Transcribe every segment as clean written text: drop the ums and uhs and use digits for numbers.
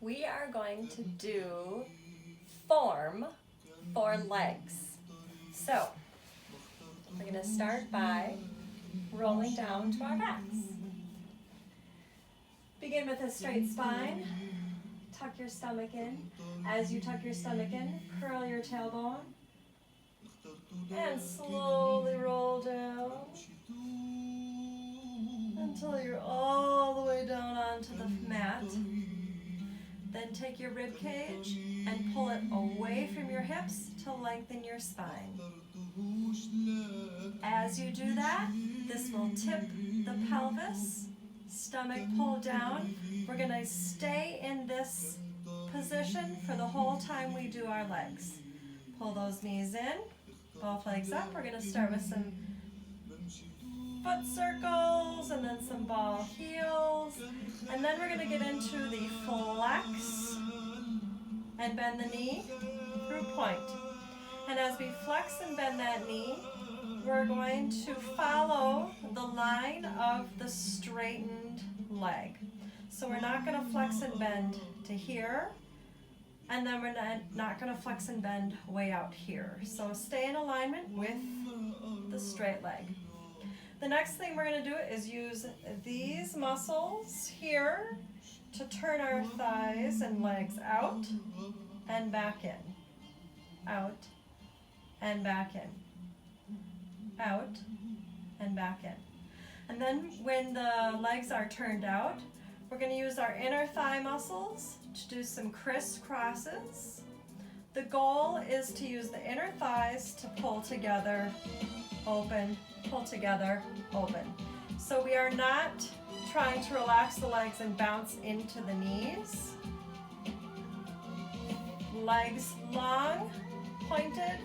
we are going to do form for legs. So we're going to start by rolling down to our backs. Begin with a straight spine. Tuck your stomach in. As you tuck your stomach in, curl your tailbone and slowly roll down until you're all the way down onto the mat. Then take your rib cage and pull it away from your hips to lengthen your spine. As you do that, this will tip the pelvis, stomach pull down. We're going to stay in this position for the whole time we do our legs. Pull those knees in, both legs up. We're going to start with some foot circles and then some ball heels. And then we're going to get into the flex and bend the knee through point. And as we flex and bend that knee, we're going to follow the line of the straightened leg. So we're not going to flex and bend to here, and then we're not going to flex and bend way out here. So stay in alignment with the straight leg. The next thing we're going to do is use these muscles here to turn our thighs and legs out and back in. Out and back in. Out and back in. And then when the legs are turned out, we're going to use our inner thigh muscles to do some crisscrosses. The goal is to use the inner thighs to pull together, open, pull together, open. So we are not trying to relax the legs and bounce into the knees. Legs long, pointed,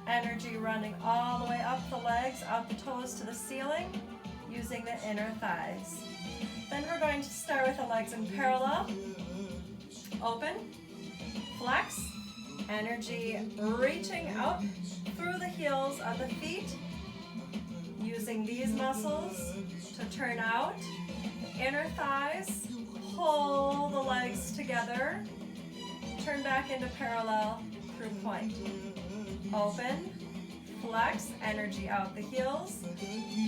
energy running all the way up the legs, out the toes to the ceiling, using the inner thighs. Then we're going to start with the legs in parallel. Open, flex, energy reaching out through the heels of the feet, using these muscles to turn out. The inner thighs, pull the legs together, turn back into parallel through point. Open, flex, energy out the heels,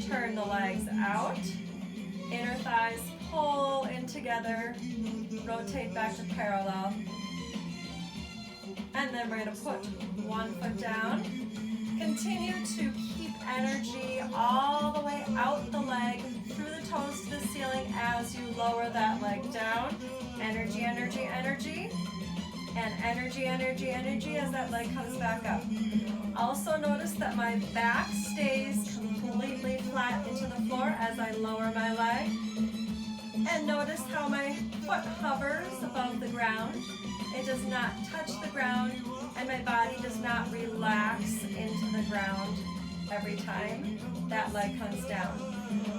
turn the legs out, inner thighs pull in together, rotate back to parallel, and then we're going to put one foot down. Continue to keep energy all the way out the leg, through the toes to the ceiling as you lower that leg down. Energy, energy, energy, and energy, energy, energy as that leg comes back up. Also notice that my back stays completely flat into the floor as I lower my leg. And notice how my foot hovers above the ground. It does not touch the ground, and my body does not relax into the ground every time that leg comes down.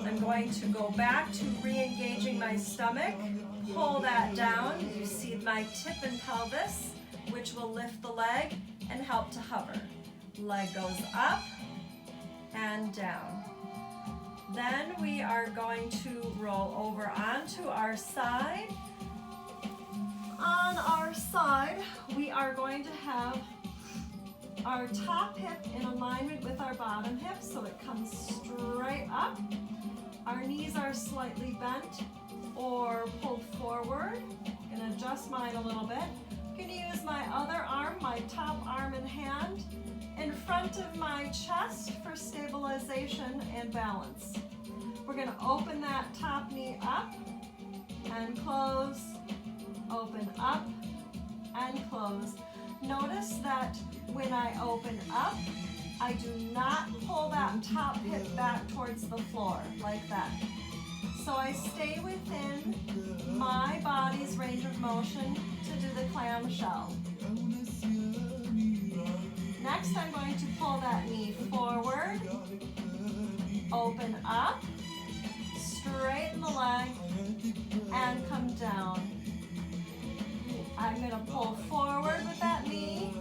I'm going to go back to re-engaging my stomach. Pull that down. You see my tip and pelvis, which will lift the leg and help to hover. Leg goes up and down. Then we are going to roll over onto our side. On our side, we are going to have our top hip in alignment with our bottom hip, so it comes straight up. Our knees are slightly bent or pulled forward. I'm going to adjust mine a little bit. I'm going to use my other arm, my top arm and hand, in front of my chest for stabilization and balance. We're going to open that top knee up and close, open up and close. Notice that when I open up, I do not pull that top hip back towards the floor like that. So I stay within my body's range of motion to do the clamshell. Next, I'm going to pull that knee forward, open up, straighten the leg, and come down. I'm going to pull forward with that knee,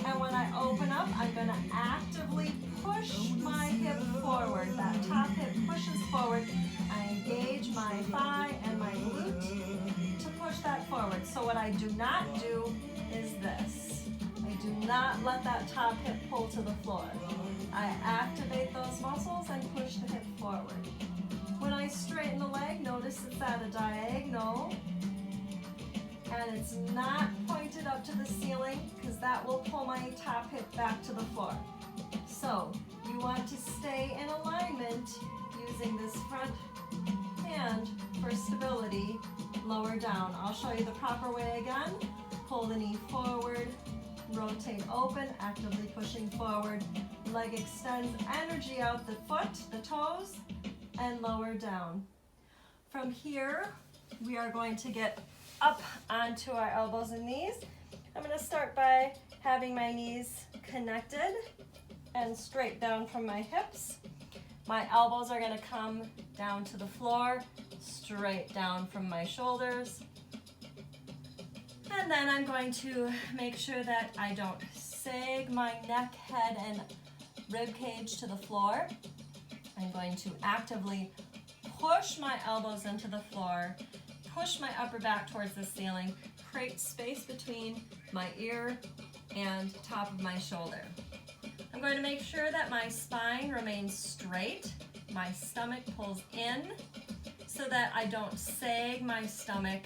and when I open up, I'm going to actively push my hip forward. That top hip pushes forward. I engage my thigh and my glute to push that forward. So what I do not do is this. I do not let that top hip pull to the floor. I activate those muscles and push the hip forward. When I straighten the leg, notice it's at a diagonal and it's not pointed up to the ceiling because that will pull my top hip back to the floor. So you want to stay in alignment using this front hand for stability, lower down. I'll show you the proper way again. Pull the knee forward, rotate open, actively pushing forward. Leg extends, energy out the foot, the toes, and lower down. From here, we are going to get up onto our elbows and knees. I'm going to start by having my knees connected and straight down from my hips. My elbows are going to come down to the floor, straight down from my shoulders. And then I'm going to make sure that I don't sag my neck, head, and rib cage to the floor. I'm going to actively push my elbows into the floor, push my upper back towards the ceiling, create space between my ear and top of my shoulder. I'm going to make sure that my spine remains straight, my stomach pulls in so that I don't sag my stomach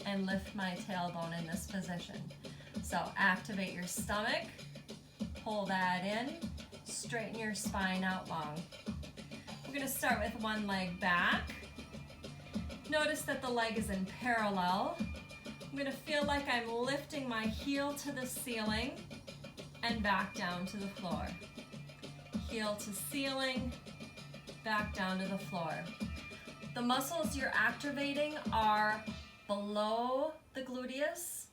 and lift my tailbone in this position. So activate your stomach, pull that in, straighten your spine out long. We're going to start with one leg back. Notice that the leg is in parallel. I'm going to feel like I'm lifting my heel to the ceiling and back down to the floor. Heel to ceiling, back down to the floor. The muscles you're activating are below the gluteus,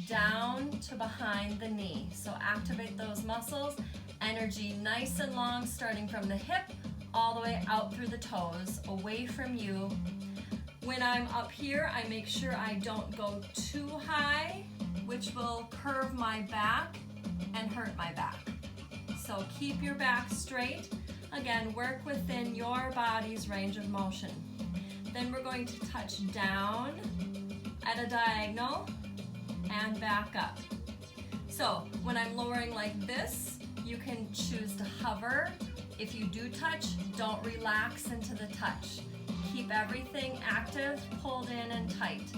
down to behind the knee. So activate those muscles. Energy nice and long, starting from the hip all the way out through the toes, away from you. When I'm up here, I make sure I don't go too high, which will curve my back and hurt my back. So keep your back straight. Again, work within your body's range of motion. Then we're going to touch down at a diagonal and back up. So when I'm lowering like this, you can choose to hover. If you do touch, don't relax into the touch. Keep everything active, pulled in and tight.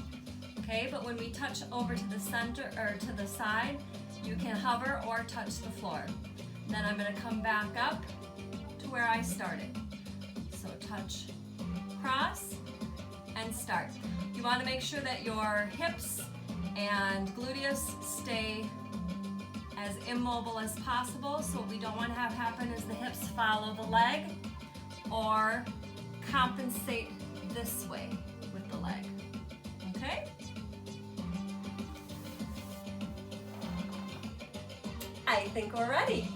Okay, but when we touch over to the center or to the side, you can hover or touch the floor. Then I'm going to come back up to where I started. So touch, cross, and start. You want to make sure that your hips and gluteus stay as immobile as possible. So what we don't want to have happen is the hips follow the leg or compensate this way with the leg. Okay? I think we're ready.